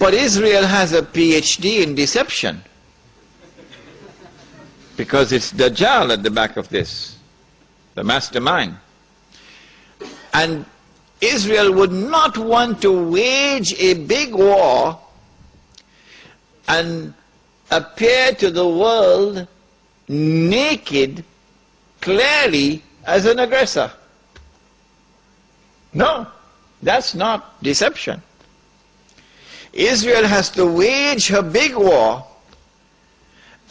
But Israel has a PhD in deception, because it's Dajjal at the back of this, the mastermind. And Israel would not want to wage a big war and appear to the world naked, clearly, as an aggressor. No, that's not deception. Israel has to wage her big war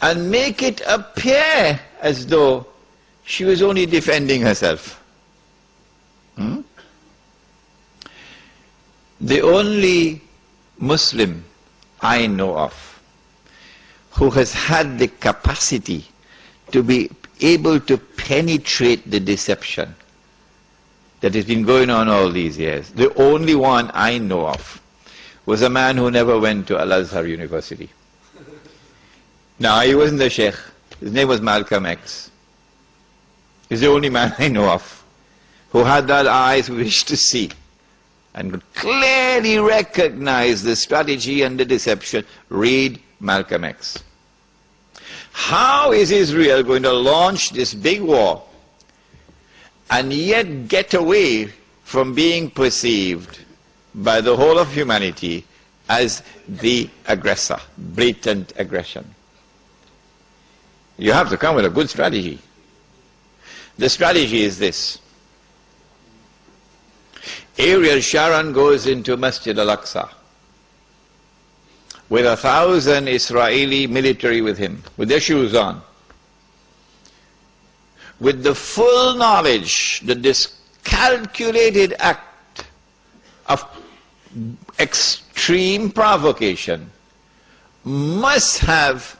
and make it appear as though she was only defending herself. The only Muslim I know of who has had the capacity to be able to penetrate the deception that has been going on all these years, the only one I know of, was a man who never went to Al-Azhar University. No, he wasn't a sheikh. His name was Malcolm X. He's the only man I know of who had that eyes wish to see and could clearly recognize the strategy and the deception. Read Malcolm X. How is Israel going to launch this big war and yet get away from being perceived by the whole of humanity as the aggressor, blatant aggression? You have to come with a good strategy. The strategy is this. Ariel Sharon goes into Masjid al-Aqsa with 1,000 Israeli military with him, with their shoes on, with the full knowledge that this calculated act of extreme provocation must have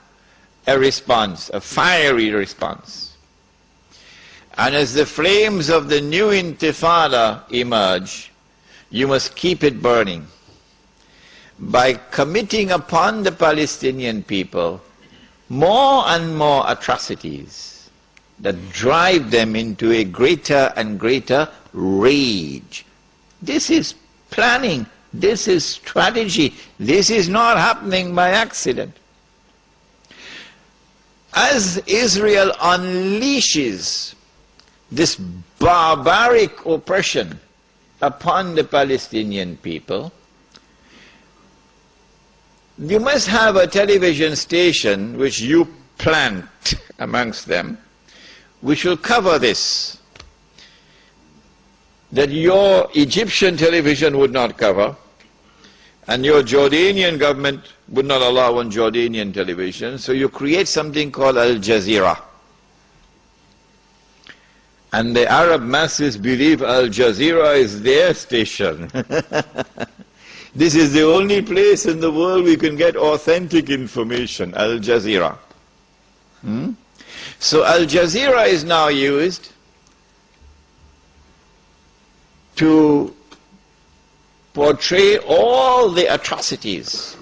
a response, a fiery response. And as the flames of the new intifada emerge, you must keep it burning by committing upon the Palestinian people more and more atrocities that drive them into a greater and greater rage. This is planning, this is strategy, this is not happening by accident. As Israel unleashes this barbaric oppression upon the Palestinian people, you must have a television station which you plant amongst them, which will cover this, that your Egyptian television would not cover, and your Jordanian government would not allow on Jordanian television, so you create something called Al Jazeera. And the Arab masses believe Al Jazeera is their station. This is the only place in the world we can get authentic information, Al Jazeera. So Al Jazeera is now used to portray all the atrocities.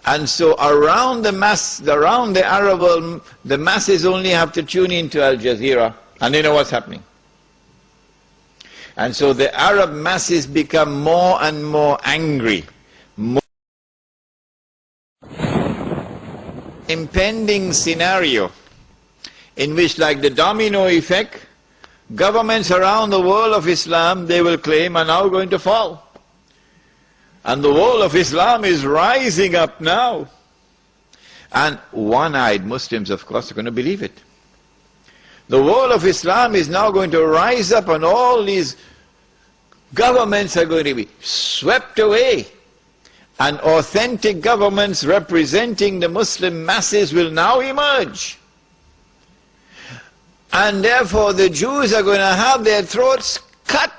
And so around the Arab world, the masses only have to tune into Al Jazeera and they know what's happening. And so the Arab masses become more and more angry. Impending scenario in which, like the domino effect, governments around the world of Islam, they will claim, are now going to fall. And the world of Islam is rising up now. And one-eyed Muslims, of course, are going to believe it. The world of Islam is now going to rise up and all these governments are going to be swept away. And authentic governments representing the Muslim masses will now emerge. And therefore the Jews are going to have their throats cut.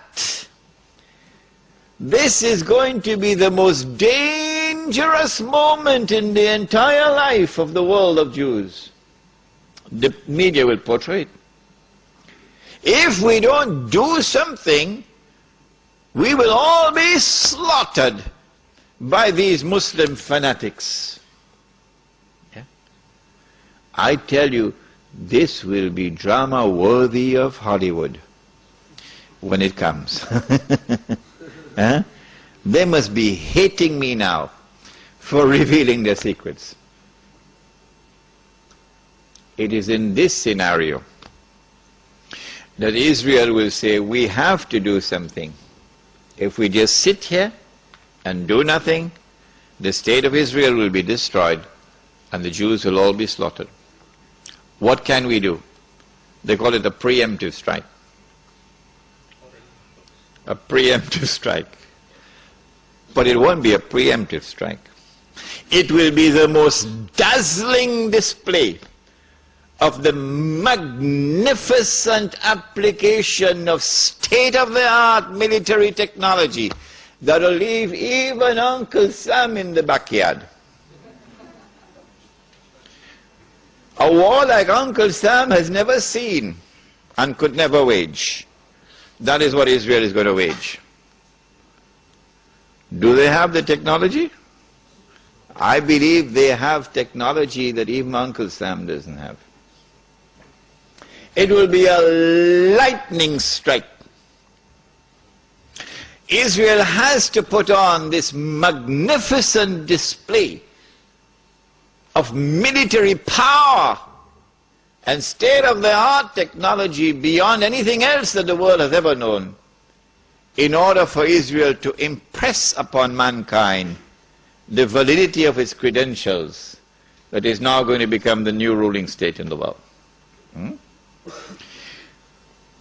This is going to be the most dangerous moment in the entire life of the world of Jews. The media will portray it. If we don't do something, we will all be slaughtered by these Muslim fanatics. Yeah? I tell you, this will be drama worthy of Hollywood when it comes. They must be hating me now for revealing their secrets. It is in this scenario that Israel will say, we have to do something. If we just sit here and do nothing, the state of Israel will be destroyed and the Jews will all be slaughtered. What can we do? They call it a preemptive strike. A preemptive strike. But it won't be a preemptive strike. It will be the most dazzling display of the magnificent application of state-of-the-art military technology that will leave even Uncle Sam in the backyard. A war like Uncle Sam has never seen and could never wage. That is what Israel is going to wage. Do they have the technology? I believe they have technology that even Uncle Sam doesn't have. It will be a lightning strike. Israel has to put on this magnificent display of military power and state-of-the-art technology beyond anything else that the world has ever known, in order for Israel to impress upon mankind the validity of its credentials that is now going to become the new ruling state in the world.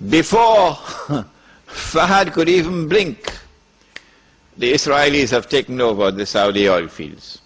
Before Fahad could even blink, the Israelis have taken over the Saudi oil fields.